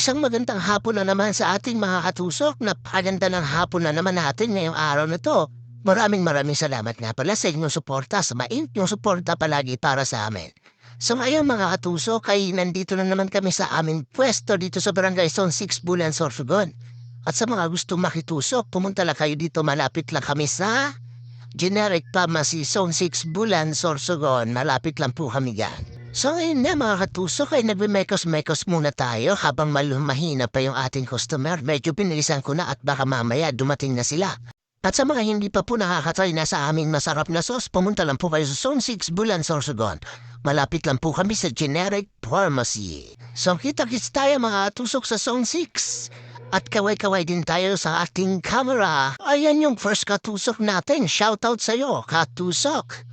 Isang magandang hapon na naman sa ating mga katusok. Napakaganda ng hapon na naman natin ngayong araw na to. Maraming salamat nga pala sa inyong suporta, sa inyong suporta palagi para sa amin. So ngayon mga katusok ay nandito na naman kami sa aming pwesto dito sa Barangay Zone 6 Bulan, Sorsogon. At sa mga gustong makitusok, pumunta lang kayo dito, malapit lang kami sa Generic Pharmacy Zone 6 Bulan, Sorsogon. Malapit lang po kami dyan. So ngayon na mga katusok ay nagme-mekos-mekos muna tayo habang mahina pa yung ating customer. Medyo pinilisan ko na at baka mamaya dumating na sila. At sa mga hindi pa po nakakatry na sa aming masarap na sauce, pumunta lang po kayo sa Zone 6 Bulan, Sorsogon. Malapit lang po kami sa Generic Pharmacy. So kita-kits tayo mga katusok sa Zone 6. At kaway-kaway din tayo sa ating camera. Ayan yung first katusok natin. Shoutout sa'yo, katusok.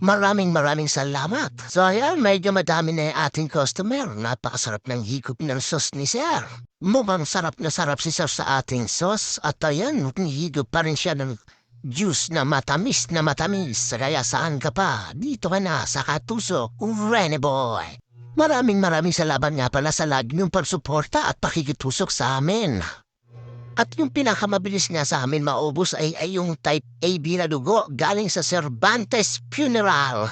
Maraming salamat. So ayan, medyo madami na yung ating customer. Napakasarap ng higop ng sauce ni Sir. Mukhang sarap na sarap si Sir sa ating sauce. At ayan, higop pa rin siya ng juice na matamis na matamis. Kaya saan ka pa? Dito ka na sa katusok, Rene Boy. Maraming salamat nga pala sa lagi niyong pagsuporta at pakikitusok sa amin. At yung pinakamabilis nga sa amin maubos ay yung type AB na dugo galing sa Cervantes Funeral.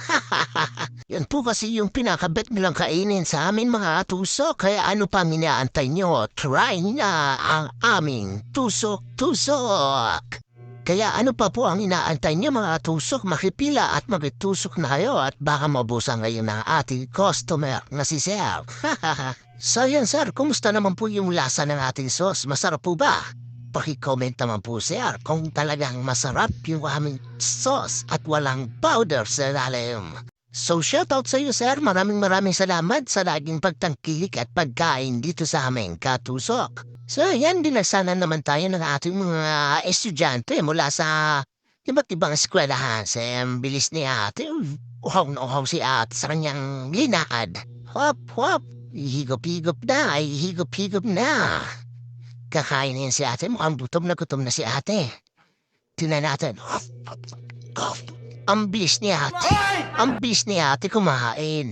Yan po kasi yung pinakabet nilang kainin sa amin mga tusok. Kaya ano pa minaantay nyo? Try na ang aming tusok-tusok. Kaya ano pa po ang inaantay nyo mga tusok? Makipila at magitusok na kayo at baka mabusan ngayon ng ating customer na si Sir. So yan sir, kumusta naman po yung lasa ng ating sauce? Masarap po ba? Paki-comment naman po sir kung talagang masarap yung aming sauce at walang powder sa ilalim. So shoutout sa iyo sir, maraming salamat sa laging pagtangkilik at pagkain dito sa aming katusok. So yan, dinagsanan naman tayo ng ating mga estudyante mula sa iba't ibang eskwelahan. Sa bilis ni ate, uhaw na uhaw si ate sa kanyang linakad. Hop! Higop-higop na. Kakainin si ate. Mukhang gutom na si ate. Tingnan natin. Ang bilis ni ate. Ang bilis ni ate kumain.